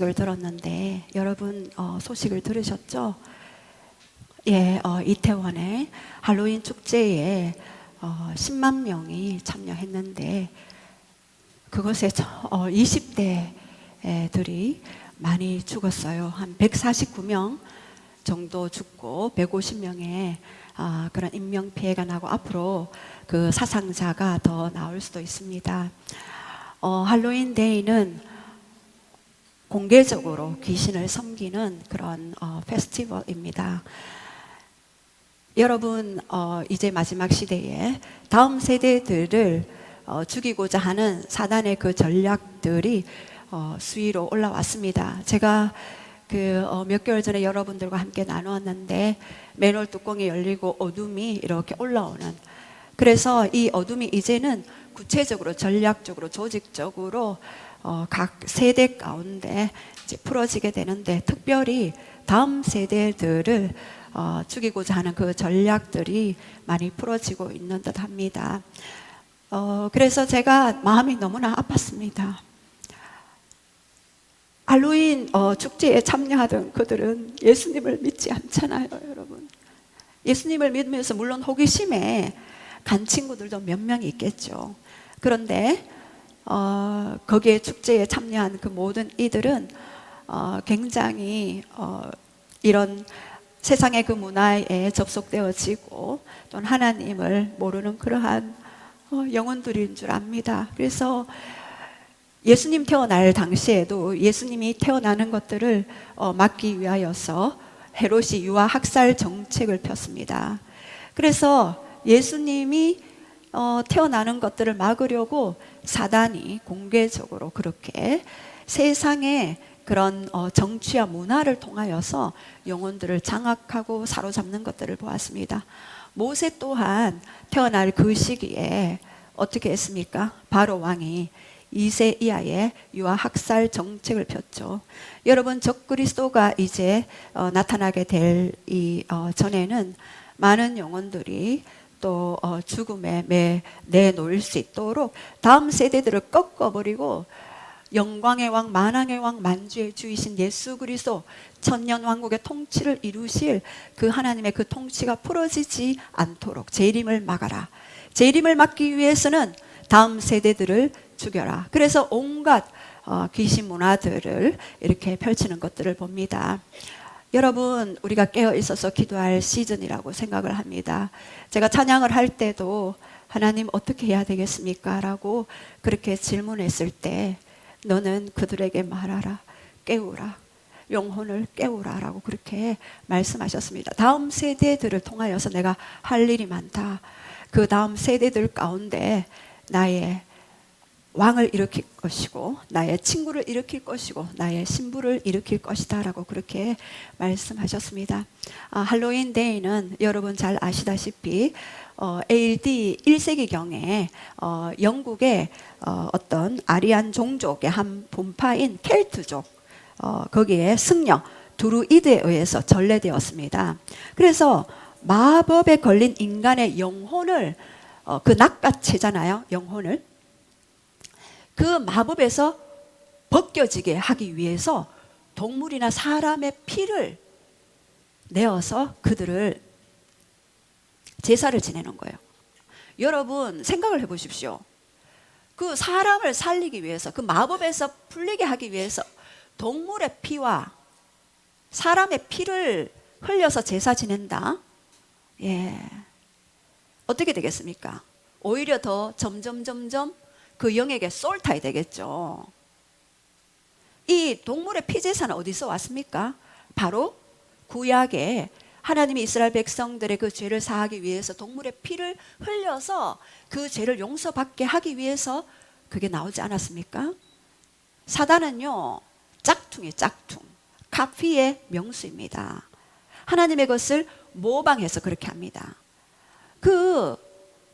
소식을 들었는데 여러분 소식을 들으셨죠? 예, 이태원에 할로윈 축제에 10만 명이 참여했는데 그것에 20대들이 많이 죽었어요. 한 149명 정도 죽고 150명의 그런 인명피해가 나고 앞으로 그 사상자가 더 나올 수도 있습니다. 할로윈 데이는 공개적으로 귀신을 섬기는 그런 페스티벌입니다. 여러분, 이제 마지막 시대에 다음 세대들을 죽이고자 하는 사단의 그 전략들이 수위로 올라왔습니다. 제가 몇 개월 전에 여러분들과 함께 나누었는데 맨홀 뚜껑이 열리고 어둠이 이렇게 올라오는, 그래서 이 어둠이 이제는 구체적으로 전략적으로 조직적으로 각 세대 가운데 이제 풀어지게 되는데, 특별히 다음 세대들을 죽이고자 하는 그 전략들이 많이 풀어지고 있는 듯 합니다. 그래서 제가 마음이 너무나 아팠습니다. 할로윈 축제에 참여하던 그들은 예수님을 믿지 않잖아요, 여러분. 예수님을 믿으면서 물론 호기심에 간 친구들도 몇 명 있겠죠. 그런데 거기에 축제에 참여한 그 모든 이들은 굉장히 이런 세상의 그 문화에 접속되어지고 또는 하나님을 모르는 그러한 영혼들인 줄 압니다. 그래서 예수님 태어날 당시에도 예수님이 태어나는 것들을 막기 위하여서 헤롯이 유아 학살 정책을 폈습니다. 그래서 예수님이 태어나는 것들을 막으려고 사단이 공개적으로 그렇게 세상의 그런 정치와 문화를 통하여서 영혼들을 장악하고 사로잡는 것들을 보았습니다. 모세 또한 태어날 그 시기에 어떻게 했습니까? 바로 왕이 이세 이하의 유아 학살 정책을 폈죠. 여러분, 적그리스도가 이제 나타나게 될 이 전에는 많은 영혼들이 또 죽음에 내놓을 수 있도록 다음 세대들을 꺾어버리고 영광의 왕, 만왕의 왕, 만주의 주이신 예수 그리스도 천년 왕국의 통치를 이루실 그 하나님의 그 통치가 풀어지지 않도록 재림을 막아라. 재림을 막기 위해서는 다음 세대들을 죽여라. 그래서 온갖 귀신 문화들을 이렇게 펼치는 것들을 봅니다. 여러분, 우리가 깨어 있어서 기도할 시즌이라고 생각을 합니다. 제가 찬양을 할 때도 하나님 어떻게 해야 되겠습니까? 라고 그렇게 질문했을 때 너는 그들에게 말하라. 깨우라. 영혼을 깨우라 라고 그렇게 말씀하셨습니다. 다음 세대들을 통하여서 내가 할 일이 많다. 그 다음 세대들 가운데 나의 왕을 일으킬 것이고 나의 친구를 일으킬 것이고 나의 신부를 일으킬 것이다 라고 그렇게 말씀하셨습니다. 할로윈 데이는 여러분 잘 아시다시피 AD 1세기경에 영국의 어떤 아리안 종족의 한 분파인 켈트족, 거기에 승려 드루이드에 의해서 전래되었습니다. 그래서 마법에 걸린 인간의 영혼을 그 낚아채잖아요. 영혼을 그 마법에서 벗겨지게 하기 위해서 동물이나 사람의 피를 내어서 그들을 제사를 지내는 거예요. 여러분 생각을 해보십시오. 그 사람을 살리기 위해서, 그 마법에서 풀리게 하기 위해서 동물의 피와 사람의 피를 흘려서 제사 지낸다. 예, 어떻게 되겠습니까? 오히려 더 점점 그 영에게 쏠타야 되겠죠. 이 동물의 피 제사는 어디서 왔습니까? 바로 구약에 하나님이 이스라엘 백성들의 그 죄를 사하기 위해서 동물의 피를 흘려서 그 죄를 용서받게 하기 위해서 그게 나오지 않았습니까? 사단은요, 짝퉁이에요. 짝퉁. 카피의 명수입니다. 하나님의 것을 모방해서 그렇게 합니다. 그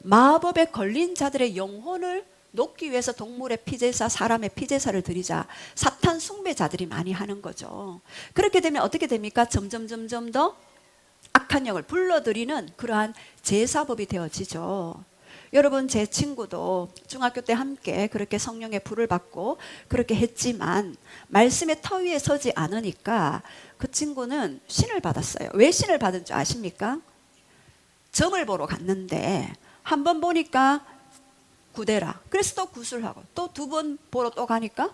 마법에 걸린 자들의 영혼을 놓기 위해서 동물의 피제사, 사람의 피제사를 드리자 사탄 숭배자들이 많이 하는 거죠. 그렇게 되면 어떻게 됩니까? 점점 더 악한 영을 불러들이는 그러한 제사법이 되어지죠. 여러분, 제 친구도 중학교 때 함께 그렇게 성령의 불을 받고 그렇게 했지만 말씀의 터 위에 서지 않으니까 그 친구는 신을 받았어요. 왜 신을 받은 줄 아십니까? 점을 보러 갔는데 한 번 보니까 구대라. 그래서 또 구술하고 또 두 번 보러 또 가니까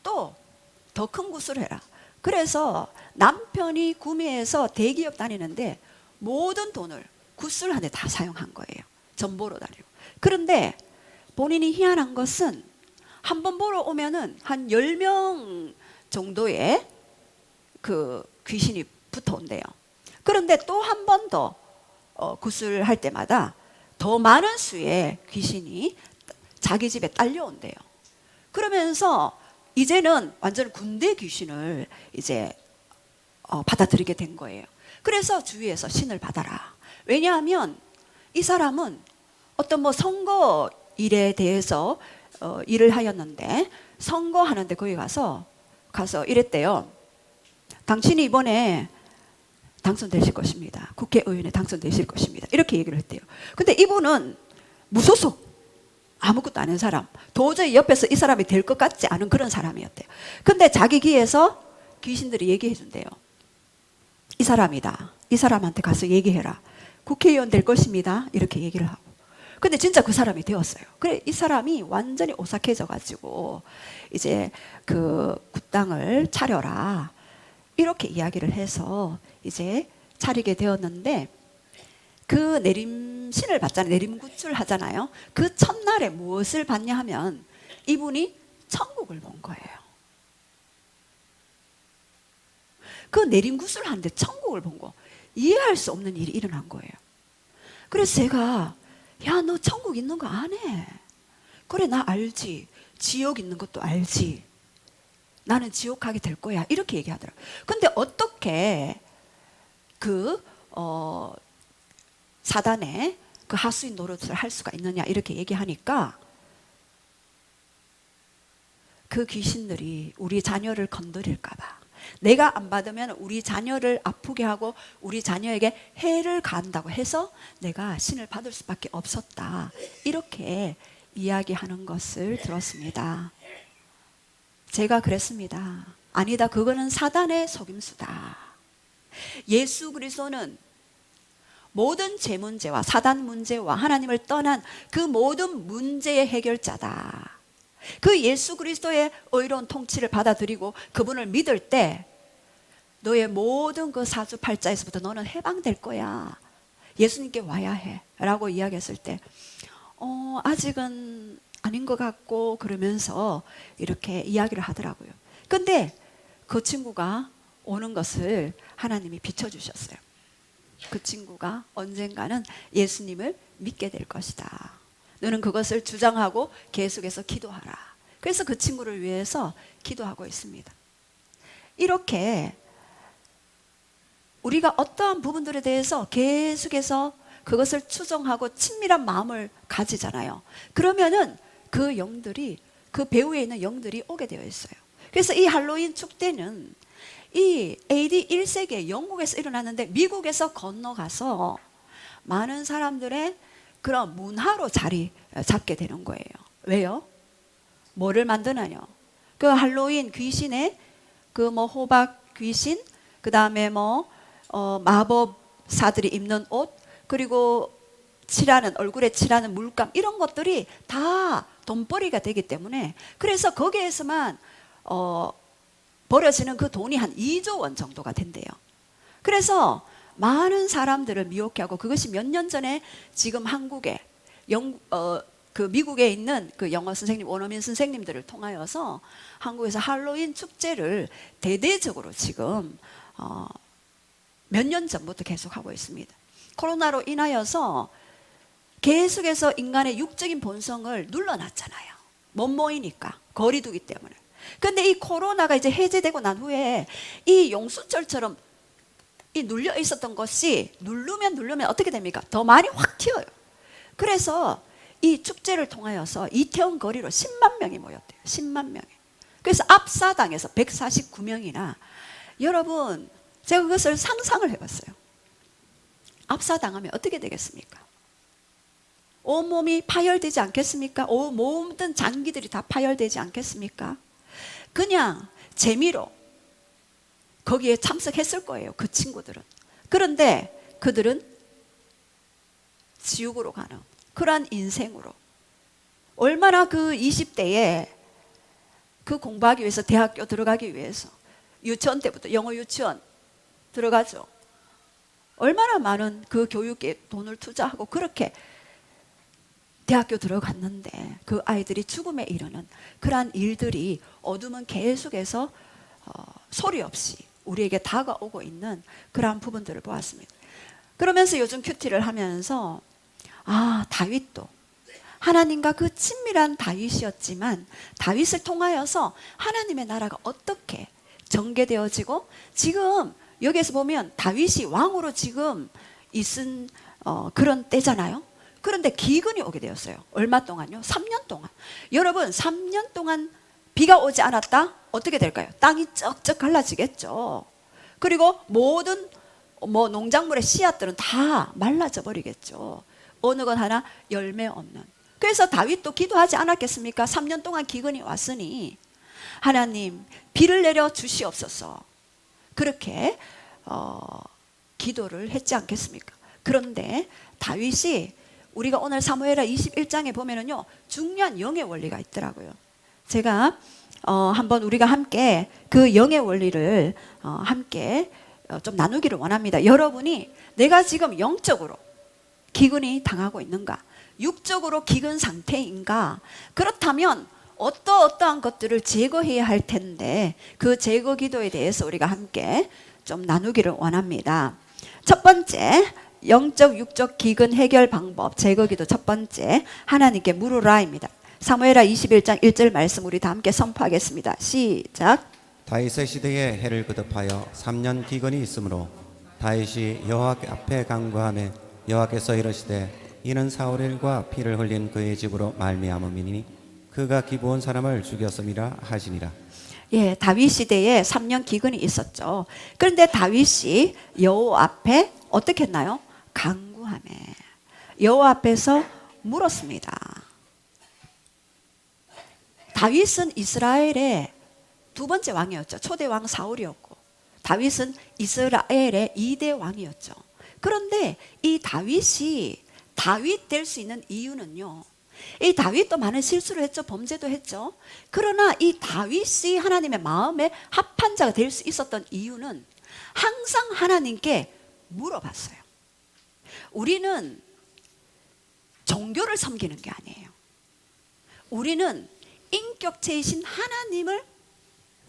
또 더 큰 구술해라. 그래서 남편이 구매해서 대기업 다니는데 모든 돈을 구술하는데 다 사용한 거예요. 점 보러 다니고. 그런데 본인이 희한한 것은 한 번 보러 오면은 한 10명 정도의 그 귀신이 붙어온대요. 그런데 또 한 번 더 구술할 때마다 더 많은 수의 귀신이 자기 집에 딸려온대요. 그러면서 이제는 완전 군대 귀신을 이제 받아들이게 된 거예요. 그래서 주위에서 신을 받아라. 왜냐하면 이 사람은 어떤 뭐 선거 일에 대해서 일을 하였는데 선거하는데 거기 가서 이랬대요. 당신이 이번에 당선되실 것입니다. 국회의원에 당선되실 것입니다. 이렇게 얘기를 했대요. 근데 이분은 무소속, 아무것도 아닌 사람, 도저히 옆에서 이 사람이 될 것 같지 않은 그런 사람이었대요. 근데 자기 귀에서 귀신들이 얘기해 준대요. 이 사람이다. 이 사람한테 가서 얘기해라. 국회의원 될 것입니다. 이렇게 얘기를 하고. 근데 진짜 그 사람이 되었어요. 그래, 이 사람이 완전히 오싹해져 가지고 이제 그 굿당을 차려라. 이렇게 이야기를 해서 이제 차리게 되었는데, 그 신을 받잖아요. 내림굿을 하잖아요. 그 첫날에 무엇을 받냐 하면 이분이 천국을 본 거예요. 그 내림굿을 하는데 천국을 본 거, 이해할 수 없는 일이 일어난 거예요. 그래서 제가, 야, 너 천국 있는 거 아네? 그래, 나 알지. 지옥 있는 것도 알지. 나는 지옥 가게 될 거야. 이렇게 얘기하더라고요. 근데 어떻게 사단의 그 하수인 노릇을 할 수가 있느냐 이렇게 얘기하니까, 그 귀신들이 우리 자녀를 건드릴까 봐, 내가 안 받으면 우리 자녀를 아프게 하고 우리 자녀에게 해를 가한다고 해서 내가 신을 받을 수밖에 없었다. 이렇게 이야기하는 것을 들었습니다. 제가 그랬습니다. 아니다, 그거는 사단의 속임수다. 예수 그리스도는 모든 제 문제와 사단 문제와 하나님을 떠난 그 모든 문제의 해결자다. 그 예수 그리스도의 의로운 통치를 받아들이고 그분을 믿을 때 너의 모든 그 사주팔자에서부터 너는 해방될 거야. 예수님께 와야 해 라고 이야기했을 때 아직은 아닌 것 같고 그러면서 이렇게 이야기를 하더라고요. 근데 그 친구가 오는 것을 하나님이 비춰주셨어요. 그 친구가 언젠가는 예수님을 믿게 될 것이다. 너는 그것을 주장하고 계속해서 기도하라. 그래서 그 친구를 위해서 기도하고 있습니다. 이렇게 우리가 어떠한 부분들에 대해서 계속해서 그것을 추정하고 친밀한 마음을 가지잖아요. 그러면은 그 영들이, 그 배후에 있는 영들이 오게 되어 있어요. 그래서 이 할로윈 축제는 이 AD 1세기에 영국에서 일어났는데 미국에서 건너가서 많은 사람들의 그런 문화로 자리 잡게 되는 거예요. 왜요? 뭐를 만드나요? 그 할로윈 귀신의 그 뭐 호박 귀신, 그 다음에 뭐 마법사들이 입는 옷, 그리고 얼굴에 칠하는 물감, 이런 것들이 다 돈벌이가 되기 때문에, 그래서 거기에서만 벌어지는 그 돈이 한 2조 원 정도가 된대요. 그래서 많은 사람들을 미혹해 하고, 그것이 몇 년 전에 지금 한국에 그 미국에 있는 그 영어 선생님, 원어민 선생님들을 통하여서 한국에서 할로윈 축제를 대대적으로 지금 몇 년 전부터 계속하고 있습니다. 코로나로 인하여서 계속해서 인간의 육적인 본성을 눌러놨잖아요. 못 모이니까, 거리두기 때문에. 근데 이 코로나가 이제 해제되고 난 후에 이 용수철처럼 이 눌려 있었던 것이 누르면 어떻게 됩니까? 더 많이 확 튀어요. 그래서 이 축제를 통하여서 이태원 거리로 10만 명이 모였대요. 10만 명이. 그래서 압사당에서 149명이나, 여러분 제가 그것을 상상을 해봤어요. 압사당하면 어떻게 되겠습니까? 온몸이 파열되지 않겠습니까? 모든 장기들이 다 파열되지 않겠습니까? 그냥 재미로 거기에 참석했을 거예요, 그 친구들은. 그런데 그들은 지옥으로 가는 그러한 인생으로, 얼마나 그 20대에 그 공부하기 위해서, 대학교 들어가기 위해서 유치원 때부터 영어 유치원 들어가죠. 얼마나 많은 그 교육에 돈을 투자하고 그렇게 대학교 들어갔는데 그 아이들이 죽음에 이르는 그러한 일들이 어둠은 계속해서 소리 없이 우리에게 다가오고 있는 그러한 부분들을 보았습니다. 그러면서 요즘 큐티를 하면서 다윗도 하나님과 그 친밀한 다윗이었지만 다윗을 통하여서 하나님의 나라가 어떻게 전개되어지고, 지금 여기에서 보면 다윗이 왕으로 지금 있은 그런 때잖아요. 그런데 기근이 오게 되었어요. 얼마 동안요? 3년 동안. 여러분, 3년 동안 비가 오지 않았다? 어떻게 될까요? 땅이 쩍쩍 갈라지겠죠. 그리고 모든 농작물의 씨앗들은 다 말라져 버리겠죠. 어느 것 하나 열매 없는. 그래서 다윗도 기도하지 않았겠습니까? 3년 동안 기근이 왔으니 하나님 비를 내려 주시옵소서, 그렇게 기도를 했지 않겠습니까? 그런데 다윗이, 우리가 오늘 사무엘하 21장에 보면은요, 중요한 영의 원리가 있더라고요. 제가 한번 우리가 함께 그 영의 원리를 함께 좀 나누기를 원합니다. 여러분이 내가 지금 영적으로 기근이 당하고 있는가? 육적으로 기근 상태인가? 그렇다면 어떠한 것들을 제거해야 할 텐데, 그 제거 기도에 대해서 우리가 함께 좀 나누기를 원합니다. 첫 번째, 영적 육적 기근 해결 방법 제거 기도 첫 번째, 하나님께 물으라입니다. 사무엘하 21장 1절 말씀 우리 다 함께 선포하겠습니다. 시작. 다윗의 시대에 해를 거듭하여 3년 기근이 있으므로 다윗이 여호와 앞에 간구하매 여호와께서 이르시되 이는 사울의 일과 피를 흘린 그의 집으로 말미암음이니 그가 기브온 사람을 죽였음이라 하시니라. 예, 다윗 시대에 3년 기근이 있었죠. 그런데 다윗이 여호와 앞에 어떻게 했나요? 간구하며 여호와 앞에서 물었습니다. 다윗은 이스라엘의 두 번째 왕이었죠. 초대 왕 사울이었고 다윗은 이스라엘의 2대 왕이었죠. 그런데 이 다윗이 다윗 될 수 있는 이유는요, 이 다윗도 많은 실수를 했죠. 범죄도 했죠. 그러나 이 다윗이 하나님의 마음에 합한 자가 될 수 있었던 이유는 항상 하나님께 물어봤어요. 우리는 종교를 섬기는 게 아니에요. 우리는 인격체이신 하나님을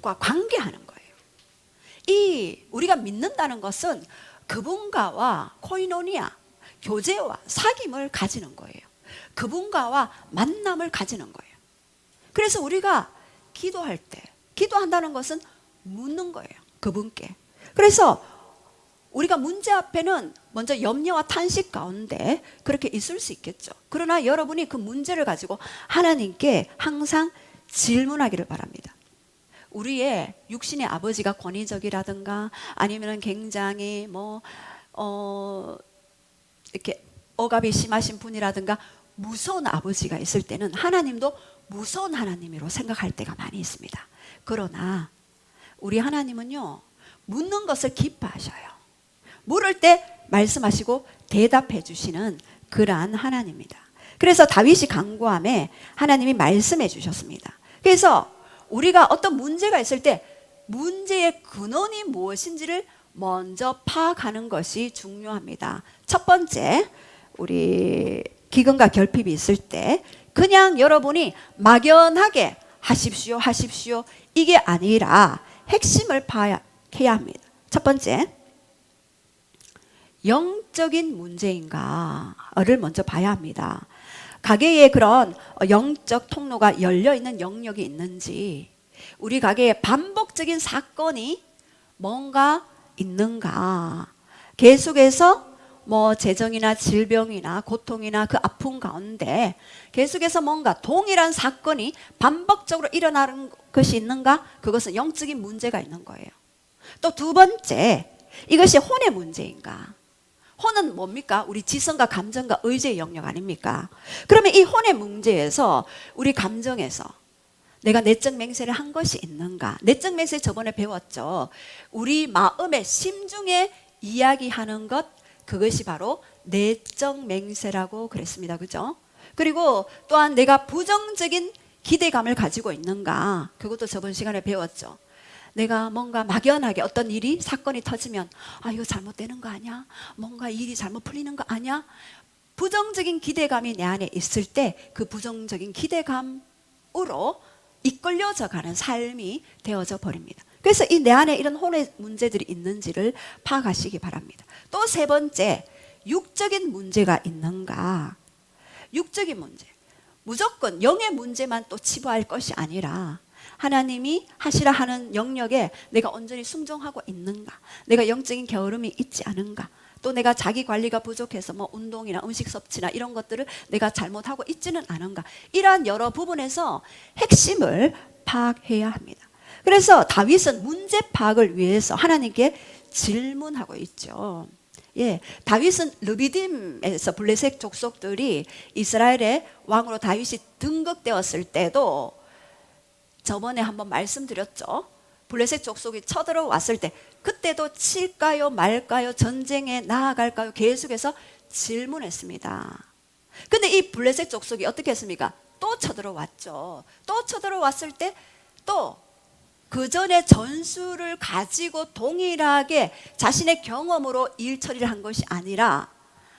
관계하는 거예요. 우리가 믿는다는 것은 그분과와 코이노니아, 교제와 사귐을 가지는 거예요. 그분과와 만남을 가지는 거예요. 그래서 우리가 기도할 때, 기도한다는 것은 묻는 거예요, 그분께. 그래서 우리가 문제 앞에는 먼저 염려와 탄식 가운데 그렇게 있을 수 있겠죠. 그러나 여러분이 그 문제를 가지고 하나님께 항상 질문하기를 바랍니다. 우리의 육신의 아버지가 권위적이라든가 아니면 굉장히 이렇게 억압이 심하신 분이라든가 무서운 아버지가 있을 때는 하나님도 무서운 하나님으로 생각할 때가 많이 있습니다. 그러나 우리 하나님은요, 묻는 것을 기뻐하셔요. 물을 때 말씀하시고 대답해 주시는 그러한 하나님입니다. 그래서 다윗이 간구함에 하나님이 말씀해 주셨습니다. 그래서 우리가 어떤 문제가 있을 때 문제의 근원이 무엇인지를 먼저 파악하는 것이 중요합니다. 첫 번째, 우리 기근과 결핍이 있을 때 그냥 여러분이 막연하게 하십시오 이게 아니라 핵심을 파악해야 합니다. 첫 번째, 영적인 문제인가를 먼저 봐야 합니다. 가게에 그런 영적 통로가 열려있는 영역이 있는지, 우리 가게에 반복적인 사건이 뭔가 있는가, 계속해서 재정이나 질병이나 고통이나 그 아픔 가운데 계속해서 뭔가 동일한 사건이 반복적으로 일어나는 것이 있는가, 그것은 영적인 문제가 있는 거예요. 또 두 번째, 이것이 혼의 문제인가. 혼은 뭡니까? 우리 지성과 감정과 의지의 영역 아닙니까? 그러면 이 혼의 문제에서 우리 감정에서 내가 내적 맹세를 한 것이 있는가? 내적 맹세 저번에 배웠죠. 우리 마음의 심중에 이야기하는 것, 그것이 바로 내적 맹세라고 그랬습니다. 그죠? 그리고 또한 내가 부정적인 기대감을 가지고 있는가? 그것도 저번 시간에 배웠죠. 내가 뭔가 막연하게 어떤 일이 사건이 터지면 아 이거 잘못되는 거 아니야? 뭔가 일이 잘못 풀리는 거 아니야? 부정적인 기대감이 내 안에 있을 때 그 부정적인 기대감으로 이끌려져 가는 삶이 되어져 버립니다. 그래서 이 내 안에 이런 혼의 문제들이 있는지를 파악하시기 바랍니다. 또 세 번째, 육적인 문제가 있는가? 육적인 문제. 무조건 영의 문제만 또 치부할 것이 아니라 하나님이 하시라 하는 영역에 내가 온전히 순종하고 있는가? 내가 영적인 게으름이 있지 않은가? 또 내가 자기 관리가 부족해서 뭐 운동이나 음식 섭취나 이런 것들을 내가 잘못하고 있지는 않은가? 이러한 여러 부분에서 핵심을 파악해야 합니다. 그래서 다윗은 문제 파악을 위해서 하나님께 질문하고 있죠. 예, 다윗은 르비딤에서 블레셋 족속들이 이스라엘의 왕으로 다윗이 등극되었을 때도 저번에 한번 말씀드렸죠. 블레셋 족속이 쳐들어왔을 때 그때도 칠까요 말까요 전쟁에 나아갈까요 계속해서 질문했습니다. 근데 이 블레셋 족속이 어떻게 했습니까? 또 쳐들어왔죠. 또 쳐들어왔을 때 또 그 전에 전술을 가지고 동일하게 자신의 경험으로 일 처리를 한 것이 아니라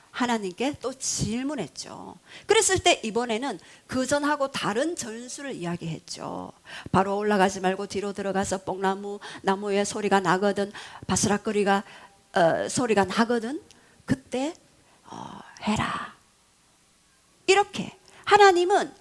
하나님께 또 질문했죠. 그랬을 때 이번에는 그전하고 다른 전술을 이야기했죠. 바로 올라가지 말고 뒤로 들어가서 나무의 소리가 나거든, 바스락거리가 소리가 나거든, 그때 해라. 이렇게 하나님은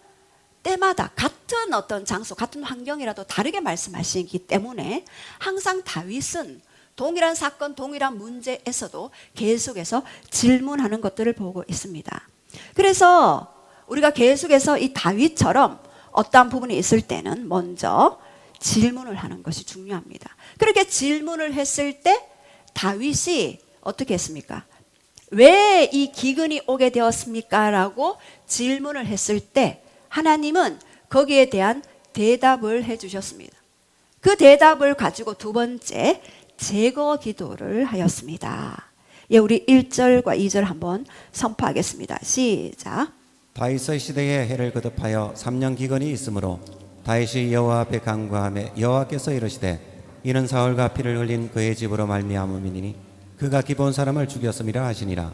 때마다 같은 어떤 장소, 같은 환경이라도 다르게 말씀하시기 때문에 항상 다윗은 동일한 사건, 동일한 문제에서도 계속해서 질문하는 것들을 보고 있습니다. 그래서 우리가 계속해서 이 다윗처럼 어떠한 부분이 있을 때는 먼저 질문을 하는 것이 중요합니다. 그렇게 질문을 했을 때 다윗이 어떻게 했습니까? 왜 이 기근이 오게 되었습니까? 라고 질문을 했을 때 하나님은 거기에 대한 대답을 해주셨습니다. 그 대답을 가지고 두 번째 제거 기도를 하였습니다. 예, 우리 1절과 2절 한번 선포하겠습니다. 시작. 다윗의 시대에 해를 거듭하여 3년 기근이 있으므로 다윗이 여호와 앞에 간구하며 여호와께서 이르시되 이는 사울과 피를 흘린 그의 집으로 말미암음이니 그가 기브온 사람을 죽였음이라 하시니라.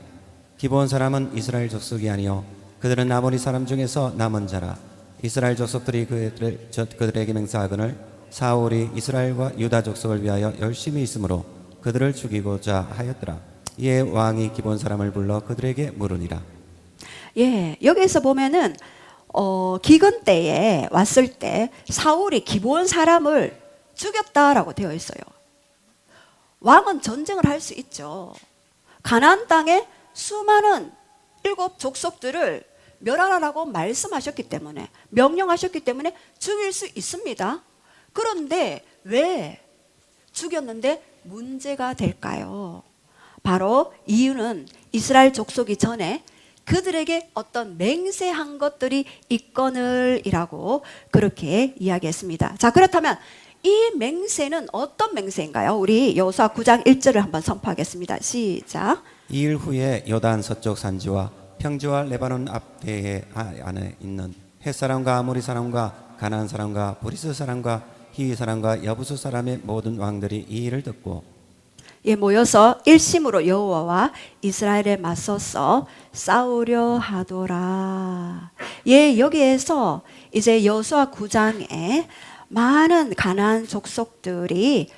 기브온 사람은 이스라엘 족속이 아니요 그들은 아모리 사람 중에서 남은 자라. 이스라엘 족속들이 그들에게 맹세하거늘 사울이 이스라엘과 유다 족속을 위하여 열심히 있으므로 그들을 죽이고자 하였더라. 이에 왕이 기브온 사람을 불러 그들에게 물으니라. 예, 여기서 보면은 기근 때에 왔을 때 사울이 기브온 사람을 죽였다라고 되어 있어요. 왕은 전쟁을 할 수 있죠. 가나안 땅에 수많은 7 족속들을 멸하라고 말씀하셨기 때문에, 명령하셨기 때문에 죽일 수 있습니다. 그런데 왜 죽였는데 문제가 될까요? 바로 이유는 이스라엘 족속이 전에 그들에게 어떤 맹세한 것들이 있거늘이라고 그렇게 이야기했습니다. 자, 그렇다면 이 맹세는 어떤 맹세인가요? 우리 여호수아 9장 1절을 한번 선포하겠습니다. 시작. 이 일 후에 요단 서쪽 산지와 평지와 레바논 앞대에 안에 있는 헷사람과 아모리 사람과 가나안 사람과 브리스 사람과 히위 사람과 여부수 사람의 모든 왕들이 이 일을 듣고 예, 모여서 일심으로 여호와와 이스라엘에 맞서서 싸우려 하더라. 예, 여기에서 이제 여호수아 9장에 많은 가나안 족속들이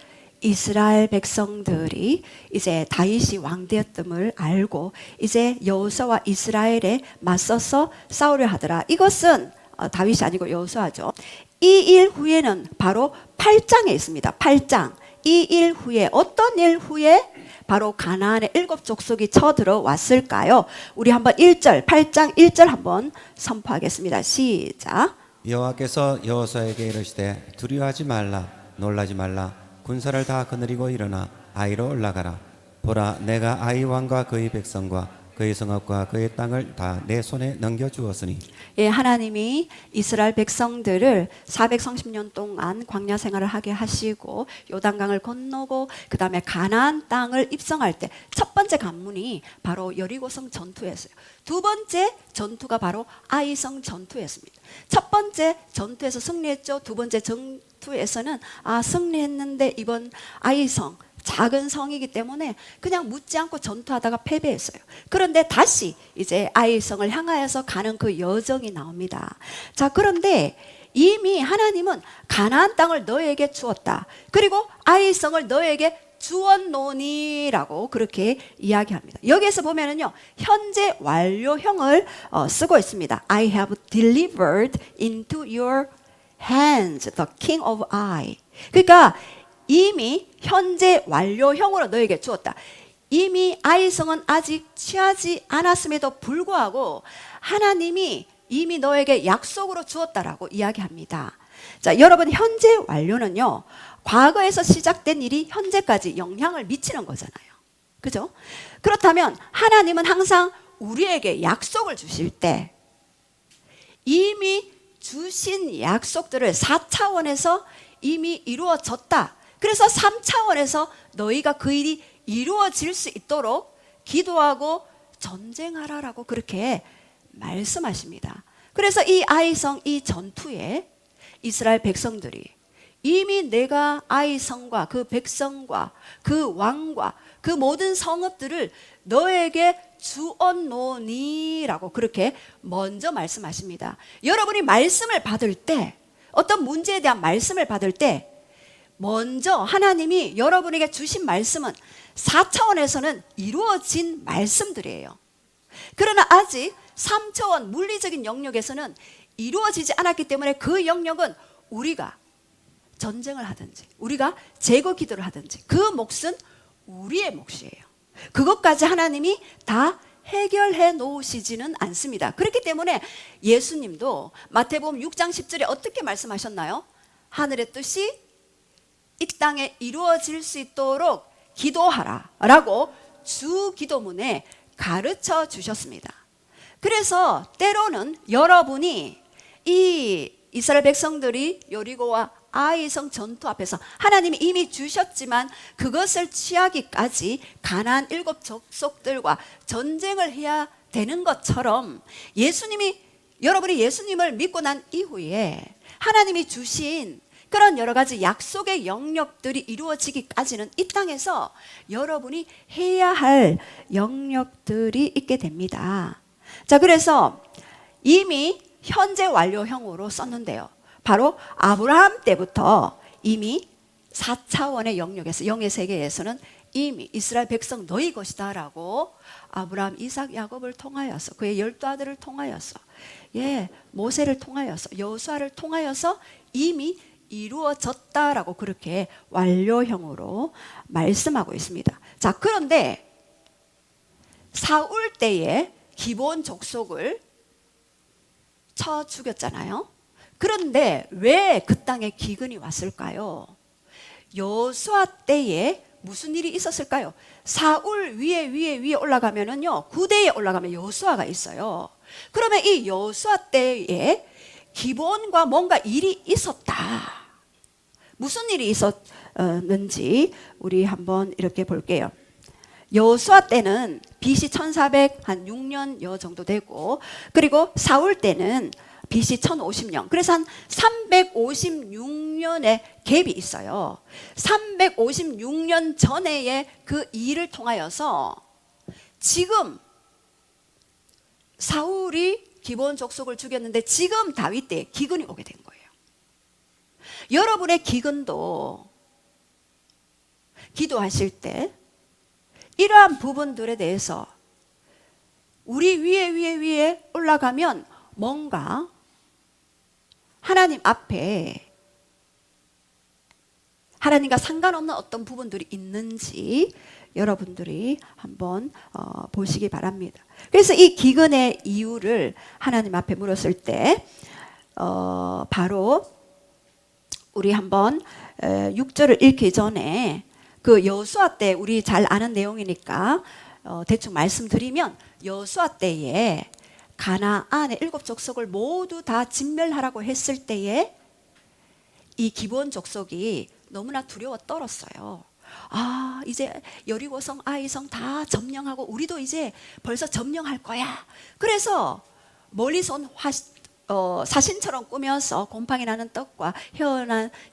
이스라엘 백성들이 이제 다윗이 왕되었음을 알고 이제 여호수아와 이스라엘에 맞서서 싸우려 하더라. 이것은 다윗이 아니고 여호수아죠. 이 일 후에는 바로 8장에 있습니다. 8장. 이 일 후에 어떤 일 후에 바로 가나안의 7 족속이 쳐들어왔을까요? 우리 한번 1절, 8장 1절 한번 선포하겠습니다. 시작. 여호와께서 여호수아에게 이르시되 두려워하지 말라 놀라지 말라 군사를 다 거느리고 일어나 아이로 올라가라 보라 내가 아이 왕과 그의 백성과 그의 성읍과 그의 땅을 다 내 손에 넘겨주었으니 예, 하나님이 이스라엘 백성들을 430년 동안 광야 생활을 하게 하시고 요단강을 건너고 그 다음에 가나안 땅을 입성할 때 첫 번째 관문이 바로 여리고성 전투였어요. 두 번째 전투가 바로 아이성 전투였습니다. 첫 번째 전투에서 승리했죠. 두 번째 전투에서는 승리했는데 이번 아이성 작은 성이기 때문에 그냥 묻지 않고 전투하다가 패배했어요. 그런데 다시 이제 아이성을 향하여서 가는 그 여정이 나옵니다. 자, 그런데 이미 하나님은 가나안 땅을 너에게 주었다. 그리고 아이성을 너에게 주었노니라고 그렇게 이야기합니다. 여기에서 보면은요, 현재 완료형을 쓰고 있습니다. I have delivered into your hands the king of Ai. 그러니까 이미 현재 완료형으로 너에게 주었다. 이미 아이성은 아직 취하지 않았음에도 불구하고 하나님이 이미 너에게 약속으로 주었다라고 이야기합니다. 자, 여러분, 현재 완료는요, 과거에서 시작된 일이 현재까지 영향을 미치는 거잖아요. 그죠? 그렇다면 하나님은 항상 우리에게 약속을 주실 때 이미 주신 약속들을 4차원에서 이미 이루어졌다. 그래서 3차원에서 너희가 그 일이 이루어질 수 있도록 기도하고 전쟁하라라고 그렇게 말씀하십니다. 그래서 이 아이성 이 전투에 이스라엘 백성들이 이미 내가 아이성과 그 백성과 그 왕과 그 모든 성읍들을 너에게 주었노니라고 그렇게 먼저 말씀하십니다. 여러분이 말씀을 받을 때, 어떤 문제에 대한 말씀을 받을 때 먼저 하나님이 여러분에게 주신 말씀은 4차원에서는 이루어진 말씀들이에요. 그러나 아직 3차원 물리적인 영역에서는 이루어지지 않았기 때문에 그 영역은 우리가 전쟁을 하든지 우리가 제거 기도를 하든지 그 몫은 우리의 몫이에요. 그것까지 하나님이 다 해결해 놓으시지는 않습니다. 그렇기 때문에 예수님도 마태복음 6장 10절에 어떻게 말씀하셨나요? 하늘의 뜻이 이 땅에 이루어질 수 있도록 기도하라 라고 주 기도문에 가르쳐 주셨습니다. 그래서 때로는 여러분이 이 이스라엘 백성들이 여리고와 아이성 전투 앞에서 하나님이 이미 주셨지만 그것을 취하기까지 가나안 7 족속들과 전쟁을 해야 되는 것처럼 여러분이 예수님을 믿고 난 이후에 하나님이 주신 그런 여러 가지 약속의 영역들이 이루어지기까지는 이 땅에서 여러분이 해야 할 영역들이 있게 됩니다. 자, 그래서 이미 현재 완료형으로 썼는데요. 바로 아브라함 때부터 이미 4차원의 영역에서 영의 세계에서는 이미 이스라엘 백성 너희 것이다 라고 아브라함, 이삭, 야곱을 통하여서 그의 12아들을 통하여서 모세를 통하여서 여호수아를 통하여서 이미 이루어졌다라고 그렇게 완료형으로 말씀하고 있습니다. 자, 그런데 사울 때에 기본 족속을 쳐 죽였잖아요. 그런데 왜 그 땅에 기근이 왔을까요? 여호수아 때에 무슨 일이 있었을까요? 사울 위에 올라가면은요, 구대에 올라가면 여호수아가 있어요. 그러면 이 여호수아 때에 기본과 뭔가 일이 있었다. 무슨 일이 있었는지 우리 한번 이렇게 볼게요. 여호수아 때는 BC 1406년여 정도 되고, 그리고 사울 때는 BC 1050년. 그래서 한 356년의 갭이 있어요. 356년 전에의 그 일을 통하여서 지금 사울이 기본 족속을 죽였는데 지금 다윗 때에 기근이 오게 된 거예요. 여러분의 기근도 기도하실 때 이러한 부분들에 대해서 우리 위에 올라가면 뭔가 하나님 앞에 하나님과 상관없는 어떤 부분들이 있는지 여러분들이 한번 보시기 바랍니다. 그래서 이 기근의 이유를 하나님 앞에 물었을 때 바로 우리 한번 6절을 읽기 전에 그 여수아 때 우리 잘 아는 내용이니까 대충 말씀드리면 여수아 때에 가나안의 7족속을 모두 다 진멸하라고 했을 때에 이 기브온 족속이 너무나 두려워 떨었어요. 아, 이제 여리고성, 아이성 다 점령하고 우리도 이제 벌써 점령할 거야. 그래서 멀리서 온 사신처럼 꾸며서 곰팡이 나는 떡과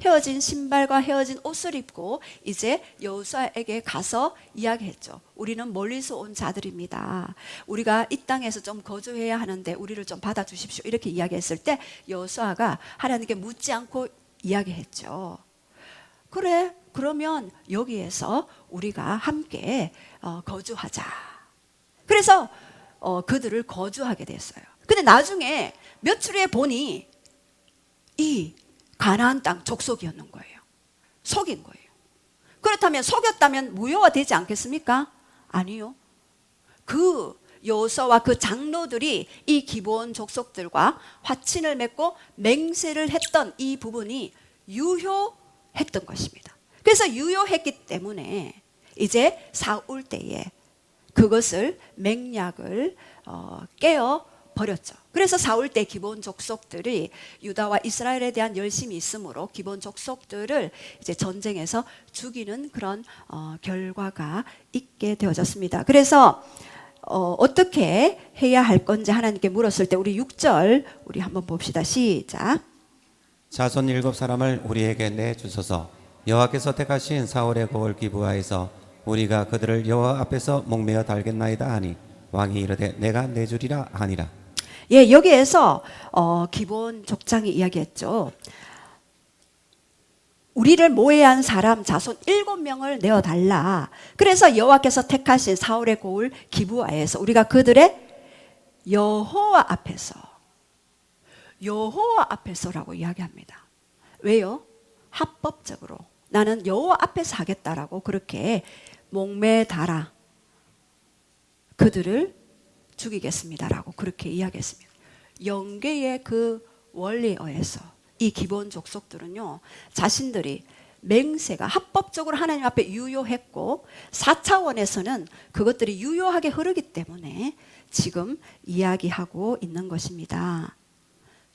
헤어진 신발과 헤어진 옷을 입고 이제 여호수아에게 가서 이야기했죠. 우리는 멀리서 온 자들입니다. 우리가 이 땅에서 좀 거주해야 하는데 우리를 좀 받아주십시오. 이렇게 이야기했을 때 여호수아가 하나님께 묻지 않고 이야기했죠. 그래, 그러면 여기에서 우리가 함께 거주하자. 그래서 그들을 거주하게 됐어요. 근데 나중에 며칠 후에 보니 이 가나안 땅 족속이었는 거예요. 속인 거예요. 그렇다면 속였다면 무효화되지 않겠습니까? 아니요. 그 여호수아와 그 장로들이 이 기브온 족속들과 화친을 맺고 맹세를 했던 이 부분이 유효했던 것입니다. 그래서 유효했기 때문에 이제 사울 때에 그것을 맹약을 깨어 버렸죠. 그래서 사울 때 기브온 족속들이 유다와 이스라엘에 대한 열심이 있으므로 기브온 족속들을 이제 전쟁에서 죽이는 그런 결과가 있게 되어졌습니다. 그래서 어떻게 해야 할 건지 하나님께 물었을 때 우리 6절 우리 한번 봅시다. 시작. 자손 7사람을 우리에게 내주소서. 여호와께서 택하신 사울의 고을 기브아에서 우리가 그들을 여호와 앞에서 목매어 달겠나이다 하니 왕이 이르되 내가 내주리라 하니라. 예, 여기에서 기브온 족장이 이야기했죠. 우리를 모해한 사람 자손 7명을 내어달라. 그래서 여호와께서 택하신 사울의 고을 기브아에서 우리가 그들의 여호와 앞에서라고 이야기합니다. 왜요? 합법적으로 나는 여호와 앞에서 하겠다라고 그렇게 목매달아 그들을 죽이겠습니다라고 그렇게 이야기했습니다. 영계의 그 원리에 의해서 이 기브온 족속들은요, 자신들이 맹세가 합법적으로 하나님 앞에 유효했고 4차원에서는 그것들이 유효하게 흐르기 때문에 지금 이야기하고 있는 것입니다.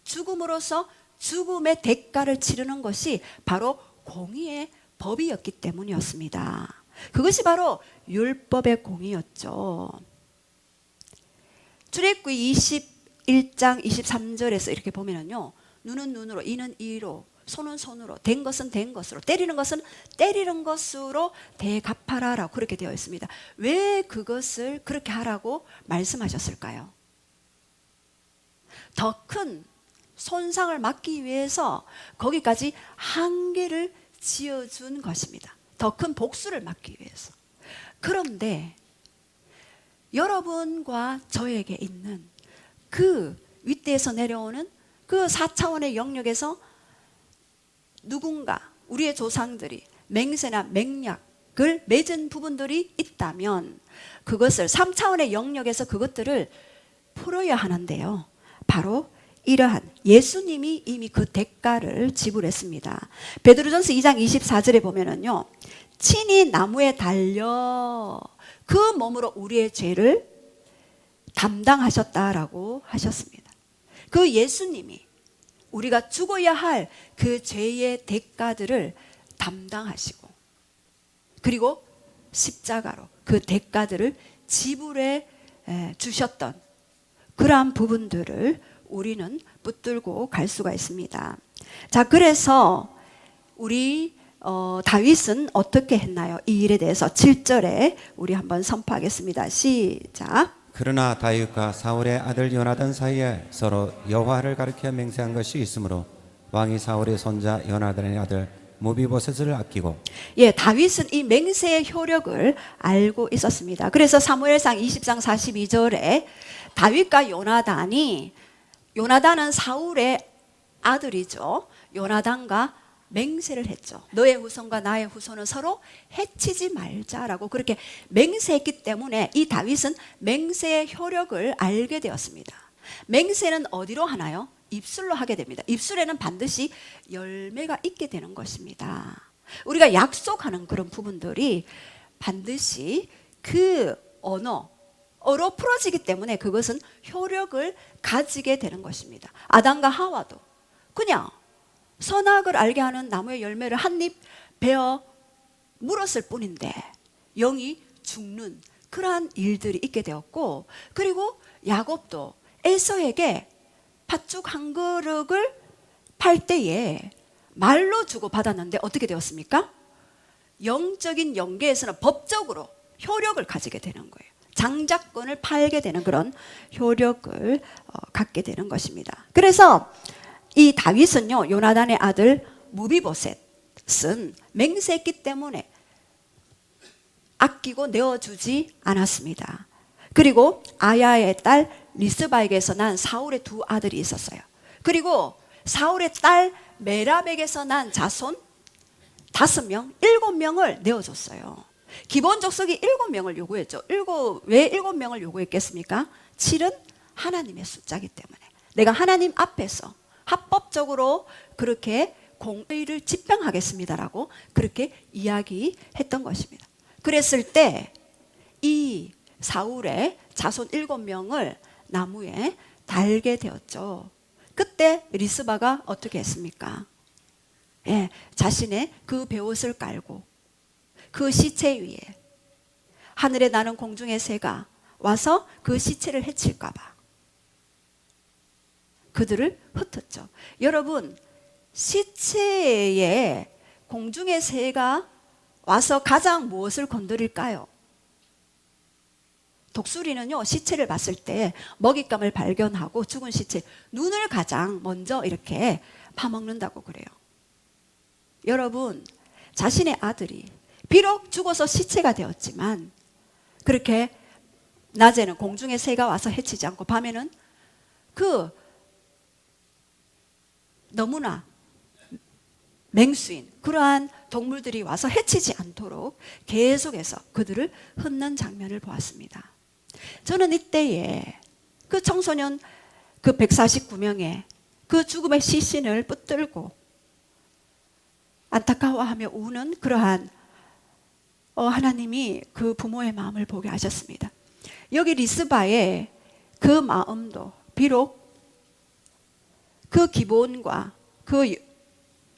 죽음으로써 죽음의 대가를 치르는 것이 바로 공의의 법이었기 때문이었습니다. 그것이 바로 율법의 공의였죠. 출애굽기 21장 23절에서 이렇게 보면은요, 눈은 눈으로, 이는 이로, 손은 손으로, 된 것은 된 것으로, 때리는 것은 때리는 것으로 대갚아라라고 그렇게 되어 있습니다. 왜 그것을 그렇게 하라고 말씀하셨을까요? 더 큰 손상을 막기 위해서 거기까지 한계를 지어준 것입니다. 더 큰 복수를 막기 위해서. 그런데 여러분과 저에게 있는 그 윗대에서 내려오는 그 4차원의 영역에서 누군가 우리의 조상들이 맹세나 맹약을 맺은 부분들이 있다면 그것을 3차원의 영역에서 그것들을 풀어야 하는데요. 바로 이러한 예수님이 이미 그 대가를 지불했습니다. 베드로전서 2장 24절에 보면은요, 친히 나무에 달려 그 몸으로 우리의 죄를 담당하셨다라고 하셨습니다. 그 예수님이 우리가 죽어야 할 그 죄의 대가들을 담당하시고 그리고 십자가로 그 대가들을 지불해 주셨던 그러한 부분들을 우리는 붙들고 갈 수가 있습니다. 자, 그래서 우리 다윗은 어떻게 했나요? 이 일에 대해서 7절에 우리 한번 선포하겠습니다. 시작. 그러나 다윗과 사울의 아들 요나단 사이에 서로 여호와를 가리켜 맹세한 것이 있으므로 왕이 사울의 손자 요나단의 아들 무비보셋을 아끼고, 예, 다윗은 이 맹세의 효력을 알고 있었습니다. 그래서 사무엘상 20장 42절에 다윗과 요나단은 사울의 아들이죠. 요나단과 맹세를 했죠. 너의 후손과 나의 후손은 서로 해치지 말자라고 그렇게 맹세했기 때문에 이 다윗은 맹세의 효력을 알게 되었습니다. 맹세는 어디로 하나요? 입술로 하게 됩니다. 입술에는 반드시 열매가 있게 되는 것입니다. 우리가 약속하는 그런 부분들이 반드시 그 어로 풀어지기 때문에 그것은 효력을 가지게 되는 것입니다. 아담과 하와도 그냥 선악을 알게 하는 나무의 열매를 한 입 베어 물었을 뿐인데 영이 죽는 그러한 일들이 있게 되었고, 그리고 야곱도 에서에게 팥죽 한 그릇을 팔 때에 말로 주고 받았는데 어떻게 되었습니까? 영적인 영계에서는 법적으로 효력을 가지게 되는 거예요. 장자권을 팔게 되는 그런 효력을 갖게 되는 것입니다. 그래서 이 다윗은요, 요나단의 아들 무비보셋은 맹세했기 때문에 아끼고 내어주지 않았습니다. 그리고 아야의 딸 리스바에게서 난 사울의 두 아들이 있었어요. 그리고 사울의 딸 메랍에게서 난 자손 5명, 7명을 내어줬어요. 기본 족속이 7명을 요구했죠. 왜 7명을 요구했겠습니까? 7은 하나님의 숫자이기 때문에 내가 하나님 앞에서 합법적으로 그렇게 공의를 집행하겠습니다라고 그렇게 이야기했던 것입니다. 그랬을 때 이 사울의 자손 7명을 나무에 달게 되었죠. 그때 리스바가 어떻게 했습니까? 예, 자신의 그 베옷을 깔고 그 시체 위에 하늘에 나는 공중의 새가 와서 그 시체를 해칠까 봐 그들을 흩었죠. 여러분, 시체에 공중의 새가 와서 가장 무엇을 건드릴까요? 독수리는요, 시체를 봤을 때 먹잇감을 발견하고 죽은 시체 눈을 가장 먼저 이렇게 파먹는다고 그래요. 여러분, 자신의 아들이 비록 죽어서 시체가 되었지만 그렇게 낮에는 공중의 새가 와서 해치지 않고 밤에는 그 너무나 맹수인 그러한 동물들이 와서 해치지 않도록 계속해서 그들을 흩는 장면을 보았습니다. 저는 이때에 그 청소년 그 149명의 그 죽음의 시신을 붙들고 안타까워하며 우는 그러한 하나님이 그 부모의 마음을 보게 하셨습니다. 여기 리스바의 그 마음도 비록 그 기본과 그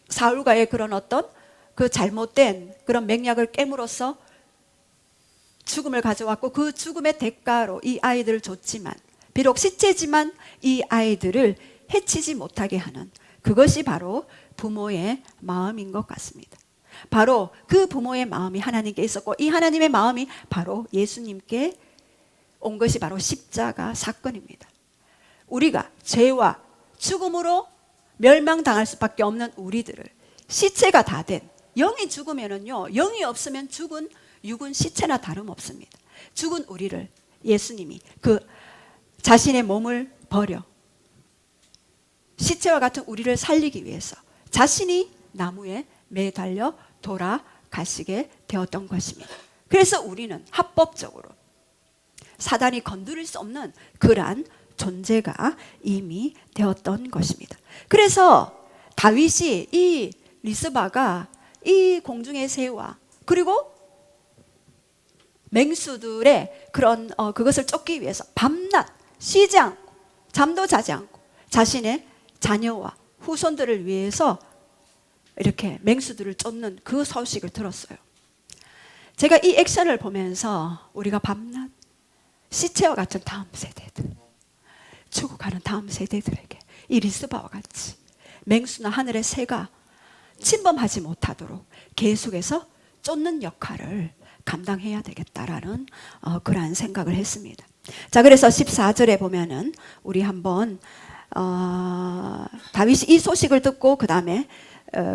사울과의 그런 어떤 그 잘못된 그런 맹약을 깨물어서 죽음을 가져왔고 그 죽음의 대가로 이 아이들을 줬지만 비록 시체지만 이 아이들을 해치지 못하게 하는 그것이 바로 부모의 마음인 것 같습니다. 바로 그 부모의 마음이 하나님께 있었고 이 하나님의 마음이 바로 예수님께 온 것이 바로 십자가 사건입니다. 우리가 죄와 죽음으로 멸망당할 수밖에 없는 우리들을 시체가 다 된 영이 죽으면은요, 영이 없으면 죽은 육은 시체나 다름없습니다. 죽은 우리를 예수님이 그 자신의 몸을 버려 시체와 같은 우리를 살리기 위해서 자신이 나무에 매달려 돌아가시게 되었던 것입니다. 그래서 우리는 합법적으로 사단이 건드릴 수 없는 그러한 존재가 이미 되었던 것입니다. 그래서 다윗이 이 리스바가 이 공중의 새와 그리고 맹수들의 그런 그것을 쫓기 위해서 밤낮 쉬지 않고 잠도 자지 않고 자신의 자녀와 후손들을 위해서 이렇게 맹수들을 쫓는 그 소식을 들었어요. 제가 이 액션을 보면서 우리가 밤낮 시체와 같은 다음 세대들, 죽어가는 다음 세대들에게 이 리스바와 같이 맹수나 하늘의 새가 침범하지 못하도록 계속해서 쫓는 역할을 감당해야 되겠다라는 그러한 생각을 했습니다. 자, 그래서 14절에 보면은 우리 한번 다윗이 이 소식을 듣고 그 다음에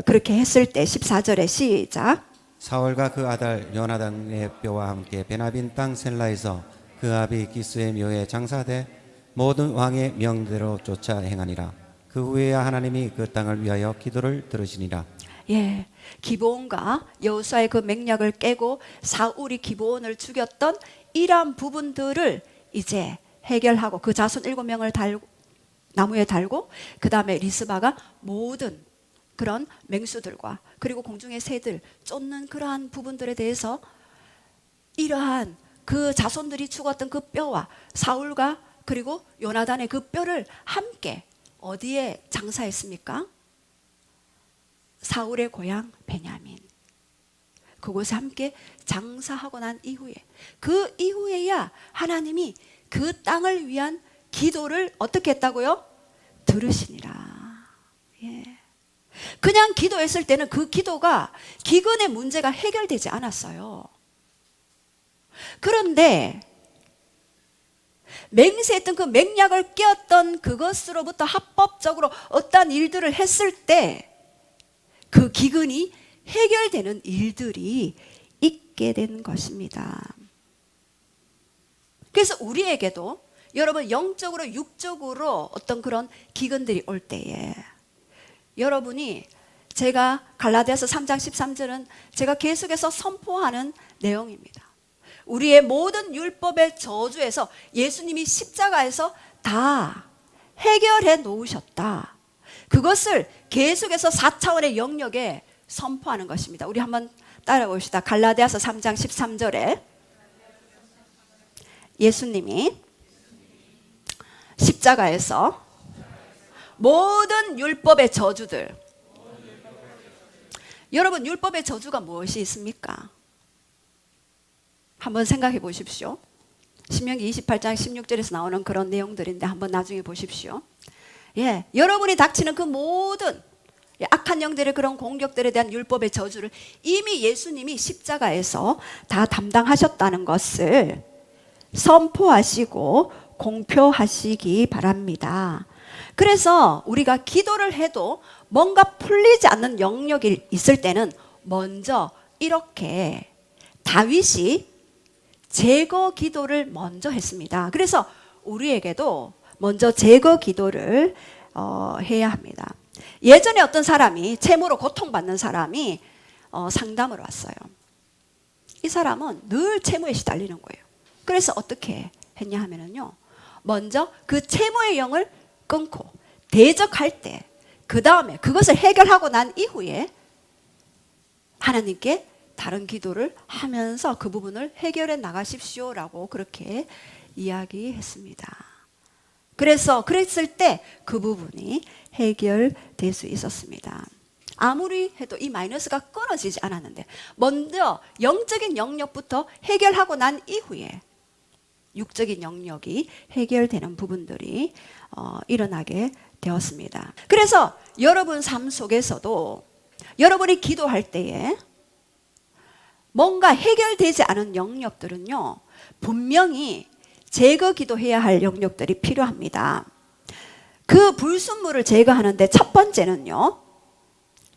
그렇게 했을 때 14절에 시작. 사울과 그 아들 요나단의 뼈와 함께 베나빈 땅 셀라에서 그 아비 기스의 묘에 장사돼 모든 왕의 명대로 쫓아 행하니라. 그 후에야 하나님이 그 땅을 위하여 기도를 들으시니라. 예, 기브온과 여호수아의 그 맹약을 깨고 사울이 기브온을 죽였던 이러한 부분들을 이제 해결하고 그 자손 7명을 달고 나무에 달고 그 다음에 리스바가 모든 그런 맹수들과 그리고 공중의 새들 쫓는 그러한 부분들에 대해서 이러한 그 자손들이 죽었던 그 뼈와 사울과 그리고 요나단의 그 뼈를 함께 어디에 장사했습니까? 사울의 고향 베냐민. 그곳에 함께 장사하고 난 이후에 그 이후에야 하나님이 그 땅을 위한 기도를 어떻게 했다고요? 들으시니라. 예. 그냥 기도했을 때는 그 기도가 기근의 문제가 해결되지 않았어요. 그런데 맹세했던 그 맹약을 깨었던 그것으로부터 합법적으로 어떠한 일들을 했을 때 그 기근이 해결되는 일들이 있게 된 것입니다. 그래서 우리에게도 여러분 영적으로 육적으로 어떤 그런 기근들이 올 때에 여러분이 제가 갈라디아서 3장 13절은 제가 계속해서 선포하는 내용입니다. 우리의 모든 율법의 저주에서 예수님이 십자가에서 다 해결해 놓으셨다. 그것을 계속해서 4차원의 영역에 선포하는 것입니다. 우리 한번 따라봅시다. 갈라디아서 3장 13절에 예수님이 십자가에서 모든 율법의 저주들, 여러분 율법의 저주가 무엇이 있습니까? 한번 생각해 보십시오. 신명기 28장 16절에서 나오는 그런 내용들인데 한번 나중에 보십시오. 예, 여러분이 닥치는 그 모든 악한 영들의 그런 공격들에 대한 율법의 저주를 이미 예수님이 십자가에서 다 담당하셨다는 것을 선포하시고 공표하시기 바랍니다. 그래서 우리가 기도를 해도 뭔가 풀리지 않는 영역이 있을 때는 먼저 이렇게 다윗이 제거 기도를 먼저 했습니다. 그래서 우리에게도 먼저 제거 기도를 해야 합니다. 예전에 어떤 사람이 채무로 고통받는 사람이 상담을 왔어요. 이 사람은 늘 채무에 시달리는 거예요. 그래서 어떻게 했냐 하면요, 먼저 그 채무의 영을 끊고 대적할 때, 그 다음에 그것을 해결하고 난 이후에 하나님께 다른 기도를 하면서 그 부분을 해결해 나가십시오라고 그렇게 이야기했습니다. 그래서 그랬을 때 그 부분이 해결될 수 있었습니다. 아무리 해도 이 마이너스가 끊어지지 않았는데 먼저 영적인 영역부터 해결하고 난 이후에 육적인 영역이 해결되는 부분들이 일어나게 되었습니다. 그래서 여러분 삶 속에서도 여러분이 기도할 때에 뭔가 해결되지 않은 영역들은요, 분명히 제거 기도해야 할 영역들이 필요합니다. 그 불순물을 제거하는데 첫 번째는요,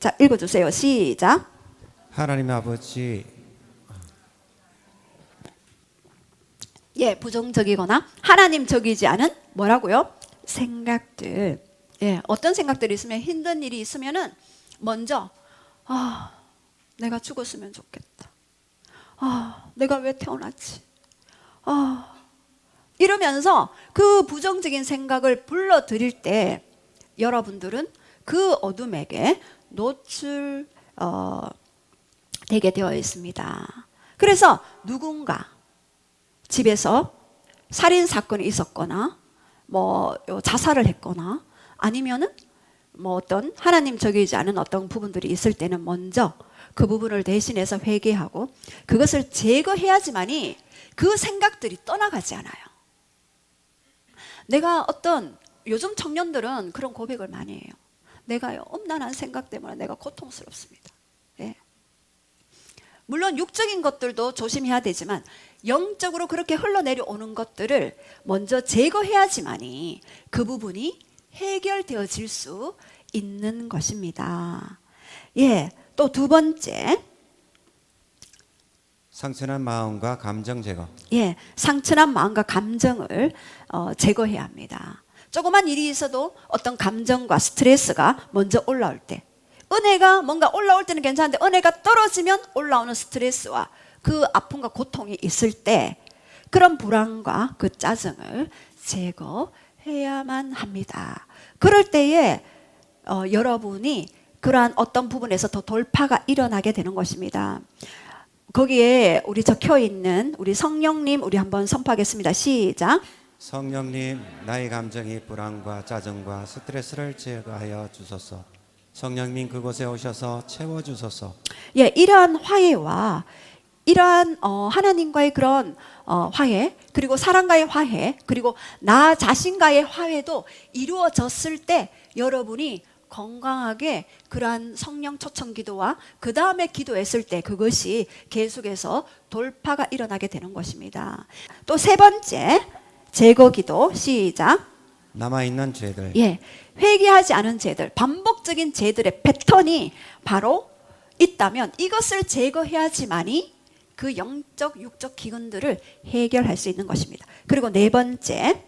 자 읽어주세요. 시작. 하나님 아버지, 예, 부정적이거나 하나님적이지 않은 뭐라고요? 생각들. 예, 어떤 생각들이 있으면, 힘든 일이 있으면은 먼저 내가 죽었으면 좋겠다. 내가 왜 태어났지? 이러면서 그 부정적인 생각을 불러들일 때 여러분들은 그 어둠에게 노출되게 되어 있습니다. 그래서 누군가 집에서 살인 사건이 있었거나 뭐 자살을 했거나 아니면은 뭐 어떤 하나님적이지 않은 어떤 부분들이 있을 때는 먼저 그 부분을 대신해서 회개하고 그것을 제거해야지만이 그 생각들이 떠나가지 않아요. 내가 요즘 청년들은 그런 고백을 많이 해요. 내가요, 음란한 생각 때문에 내가 고통스럽습니다. 예. 물론 육적인 것들도 조심해야 되지만 영적으로 그렇게 흘러내려오는 것들을 먼저 제거해야지만이 그 부분이 해결되어질 수 있는 것입니다. 예, 또 두 번째, 상처난 마음과 감정 제거. 예, 상처난 마음과 감정을 제거해야 합니다. 조그만 일이 있어도 어떤 감정과 스트레스가 먼저 올라올 때, 은혜가 뭔가 올라올 때는 괜찮은데 은혜가 떨어지면 올라오는 스트레스와 그 아픔과 고통이 있을 때 그런 불안과 그 짜증을 제거해야만 합니다. 그럴 때에 여러분이 그러한 어떤 부분에서 더 돌파가 일어나게 되는 것입니다. 거기에 우리 적혀 있는 우리 성령님 우리 한번 선포하겠습니다. 시작. 성령님, 나의 감정이 불안과 짜증과 스트레스를 제거하여 주소서. 성령님 그곳에 오셔서 채워주소서. 예, 이러한 화해와 이러한 하나님과의 그런 화해, 그리고 사람과의 화해, 그리고 나 자신과의 화해도 이루어졌을 때 여러분이 건강하게 그러한 성령 초청 기도와 그 다음에 기도했을 때 그것이 계속해서 돌파가 일어나게 되는 것입니다. 또 세 번째, 제거 기도. 시작. 남아있는 죄들, 예, 회개하지 않은 죄들, 반복적인 죄들의 패턴이 바로 있다면 이것을 제거해야지만이 그 영적, 육적 기근들을 해결할 수 있는 것입니다. 그리고 네 번째,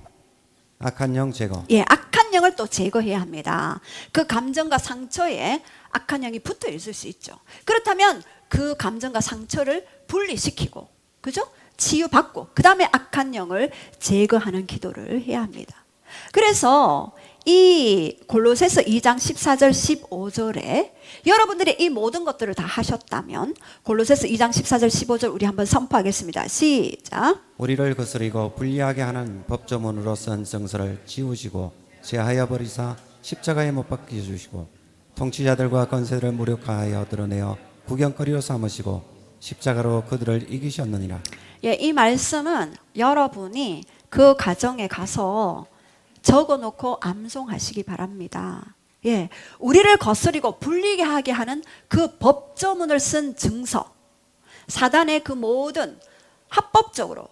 악한 영 제거, 예, 악한 영을 또 제거해야 합니다. 그 감정과 상처에 악한 영이 붙어 있을 수 있죠. 그렇다면 그 감정과 상처를 분리시키고, 그죠? 치유받고, 그 다음에 악한 영을 제거하는 기도를 해야 합니다. 그래서 이 골로새서 2장 14절 15절에 여러분들이 이 모든 것들을 다 하셨다면 골로새서 2장 14절 15절 우리 한번 선포하겠습니다. 시작. 우리를 거스리고 불리하게 하는 법조문으로 쓴 정서를 지우시고 제하여 버리사 십자가에 못 박혀 주시고 통치자들과 권세를 무력화하여 드러내어 구경거리로 삼으시고 십자가로 그들을 이기셨느니라. 예, 이 말씀은 여러분이 그 가정에 가서 적어놓고 암송하시기 바랍니다. 예, 우리를 거스리고 불리게 하게 하는 그 법조문을 쓴 증서, 사단의 그 모든 합법적으로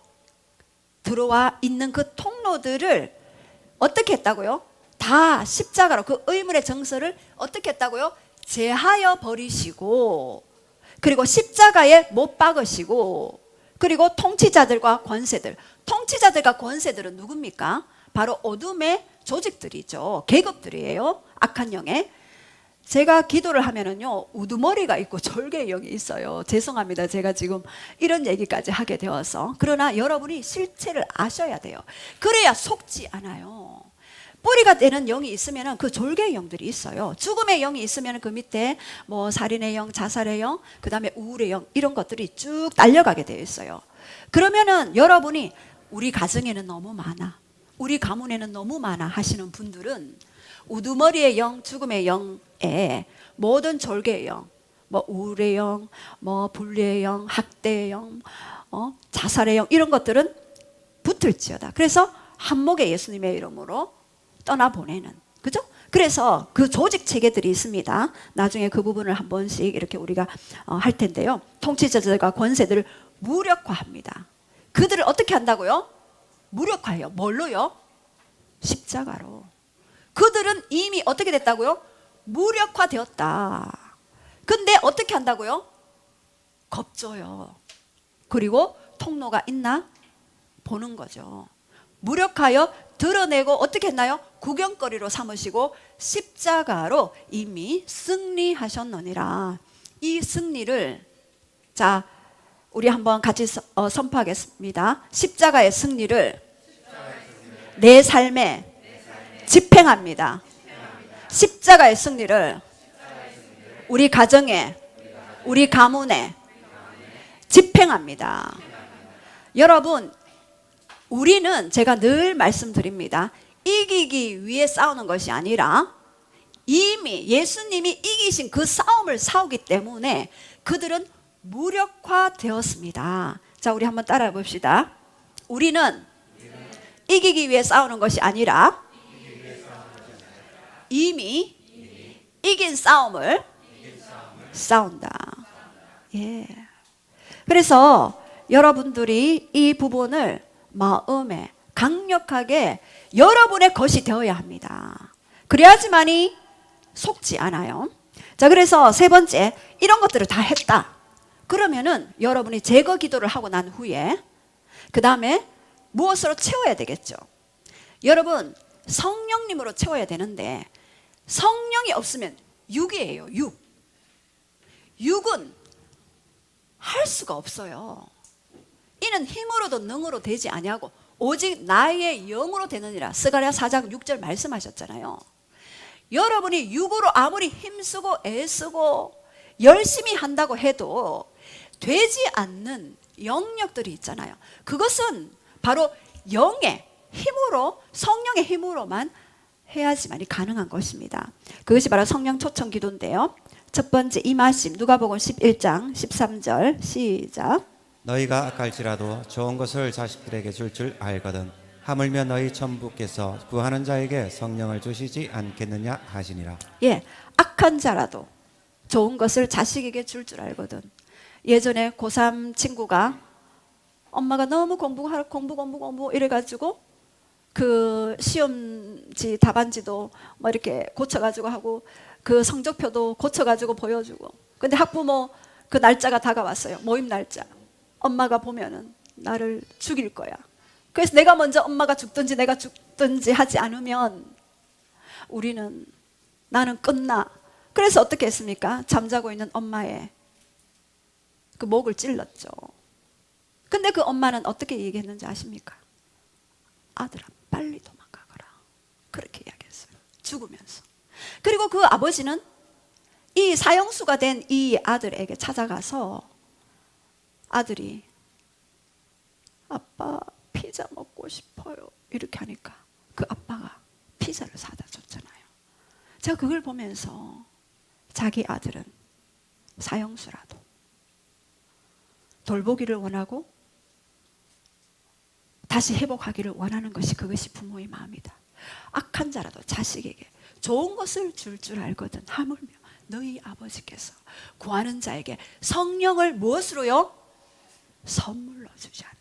들어와 있는 그 통로들을 어떻게 했다고요? 다 십자가로 그 의문의 정서를 어떻게 했다고요? 제하여 버리시고, 그리고 십자가에 못 박으시고, 그리고 통치자들과 권세들, 통치자들과 권세들은 누굽니까? 바로 어둠의 조직들이죠. 계급들이에요. 악한 영에. 제가 기도를 하면은요, 우두머리가 있고 절개의 영이 있어요. 죄송합니다. 제가 지금 이런 얘기까지 하게 되어서. 그러나 여러분이 실체를 아셔야 돼요. 그래야 속지 않아요. 뿌리가 되는 영이 있으면은 그 졸개의 영들이 있어요. 죽음의 영이 있으면 그 밑에 뭐 살인의 영, 자살의 영, 그 다음에 우울의 영, 이런 것들이 쭉 날려가게 되어 있어요. 그러면은 여러분이 우리 가정에는 너무 많아, 우리 가문에는 너무 많아 하시는 분들은 우두머리의 영, 죽음의 영에 모든 졸개의 영, 뭐 우울의 영, 뭐 분리의 영, 학대의 영, 자살의 영, 이런 것들은 붙을지어다. 그래서 한목의 예수님의 이름으로 떠나보내는, 그죠? 그래서 그 조직 체계들이 있습니다. 나중에 그 부분을 한 번씩 이렇게 우리가 할 텐데요. 통치자들과 권세들을 무력화합니다. 그들을 어떻게 한다고요? 무력화해요. 뭘로요? 십자가로. 그들은 이미 어떻게 됐다고요? 무력화되었다. 근데 어떻게 한다고요? 겁줘요. 그리고 통로가 있나 보는 거죠. 무력하여 드러내고 어떻게 했나요? 구경거리로 삼으시고 십자가로 이미 승리하셨느니라. 이 승리를, 자, 우리 한번 같이 선포하겠습니다. 십자가의 승리를 내 삶에 집행합니다. 십자가의 승리를 우리 가정에, 우리 가문에 집행합니다. 여러분, 우리는 제가 늘 말씀드립니다. 이기기 위해 싸우는 것이 아니라 이미 예수님이 이기신 그 싸움을 싸우기 때문에 그들은 무력화되었습니다. 자, 우리 한번 따라해 봅시다. 우리는 이기기 위해 싸우는 것이 아니라 이미 이긴 싸움을 싸운다. 예. 그래서 여러분들이 이 부분을 마음에 강력하게 여러분의 것이 되어야 합니다. 그래야지만이 속지 않아요. 자, 그래서 세 번째, 이런 것들을 다 했다. 그러면은 여러분이 제거 기도를 하고 난 후에 그 다음에 무엇으로 채워야 되겠죠? 여러분, 성령님으로 채워야 되는데 성령이 없으면 육이에요. 육은 할 수가 없어요. 이는 힘으로도 능으로 되지 아니하고 오직 나의 영으로 되느니라. 스가랴 4장 6절 말씀하셨잖아요. 여러분이 육으로 아무리 힘쓰고 애쓰고 열심히 한다고 해도 되지 않는 영역들이 있잖아요. 그것은 바로 영의 힘으로, 성령의 힘으로만 해야지만이 가능한 것입니다. 그것이 바로 성령 초청 기도인데요. 첫 번째 임하심, 누가복음 11장 13절 시작. 너희가 악할지라도 좋은 것을 자식들에게 줄 줄 알거든 하물며 너희 천부께서 구하는 자에게 성령을 주시지 않겠느냐 하시니라. 예, 악한 자라도 좋은 것을 자식에게 줄 줄 알거든. 예전에 고3 친구가 엄마가 너무 공부 이래가지고 그 시험지 답안지도 뭐 이렇게 고쳐가지고 하고 그 성적표도 고쳐가지고 보여주고, 근데 학부모 그 날짜가 다가왔어요. 모임 날짜. 엄마가 보면은 나를 죽일 거야. 그래서 내가 먼저 엄마가 죽든지 내가 죽든지 하지 않으면 나는 끝나. 그래서 어떻게 했습니까? 잠자고 있는 엄마의 그 목을 찔렀죠. 근데 그 엄마는 어떻게 얘기했는지 아십니까? 아들아, 빨리 도망가거라. 그렇게 이야기했어요. 죽으면서. 그리고 그 아버지는 이 사형수가 된 이 아들에게 찾아가서 아들이 아빠 피자 먹고 싶어요 이렇게 하니까 그 아빠가 피자를 사다 줬잖아요. 제가 그걸 보면서 자기 아들은 사형수라도 돌보기를 원하고 다시 회복하기를 원하는 것이, 그것이 부모의 마음이다. 악한 자라도 자식에게 좋은 것을 줄 줄 알거든 하물며 너희 아버지께서 구하는 자에게 성령을 무엇으로요? 선물로 주지 않느냐.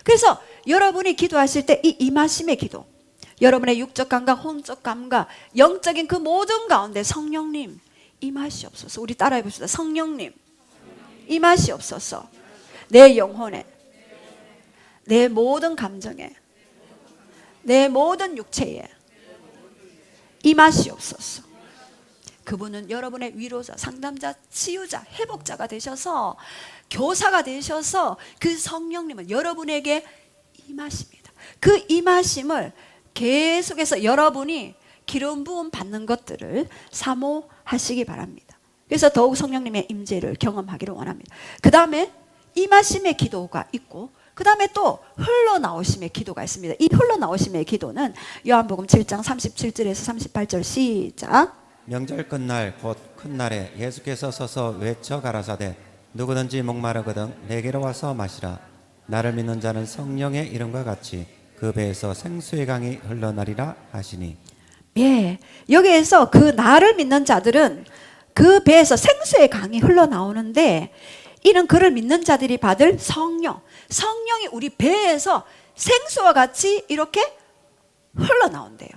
그래서 여러분이 기도하실 때 이 임하심의 기도, 여러분의 육적 감각, 혼적 감각, 영적인 그 모든 가운데 성령님 임하시옵소서. 우리 따라해 봅시다. 성령님 임하시옵소서. 내 영혼에, 내 모든 감정에, 내 모든 육체에 임하시옵소서. 그분은 여러분의 위로자, 상담자, 치유자, 회복자가 되셔서, 교사가 되셔서 그 성령님은 여러분에게 임하십니다. 그 임하심을 계속해서 여러분이 기름 부음 받는 것들을 사모하시기 바랍니다. 그래서 더욱 성령님의 임재를 경험하기를 원합니다. 그 다음에 임하심의 기도가 있고, 그 다음에 또 흘러나오심의 기도가 있습니다. 이 흘러나오심의 기도는 요한복음 7장 37절에서 38절 시작. 명절 끝날 곧 큰 날에 예수께서 서서 외쳐 가라사대 누구든지 목마르거든 내게로 와서 마시라. 나를 믿는 자는 성령의 이름과 같이 그 배에서 생수의 강이 흘러나리라 하시니. 예, 여기에서 그 나를 믿는 자들은 그 배에서 생수의 강이 흘러나오는데, 이는 그를 믿는 자들이 받을 성령이 우리 배에서 생수와 같이 이렇게 흘러나온대요.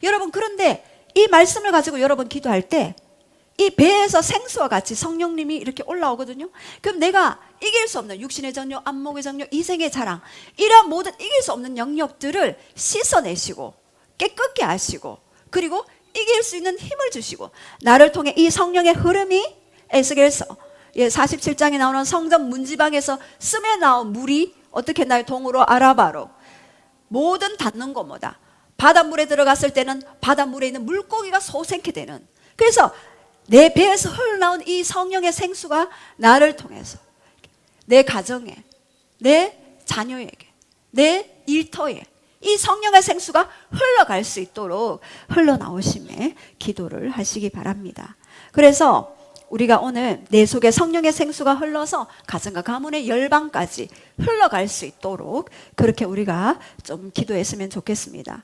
여러분, 그런데 이 말씀을 가지고 여러분 기도할 때 이 배에서 생수와 같이 성령님이 이렇게 올라오거든요. 그럼 내가 이길 수 없는 육신의 정욕, 안목의 정욕, 이생의 자랑, 이러한 모든 이길 수 없는 영역들을 씻어내시고 깨끗게 하시고, 그리고 이길 수 있는 힘을 주시고, 나를 통해 이 성령의 흐름이 에스겔서 47장에 나오는 성전 문지방에서 스며 나온 물이 어떻게 했나요? 동으로 아라바로 모든 닿는 곳마다 바닷물에 들어갔을 때는 바닷물에 있는 물고기가 소생케 되는, 그래서 내 배에서 흘러나온 이 성령의 생수가 나를 통해서 내 가정에, 내 자녀에게, 내 일터에 이 성령의 생수가 흘러갈 수 있도록 흘러나오심에 기도를 하시기 바랍니다. 그래서 우리가 오늘 내 속에 성령의 생수가 흘러서 가정과 가문의 열방까지 흘러갈 수 있도록 그렇게 우리가 좀 기도했으면 좋겠습니다.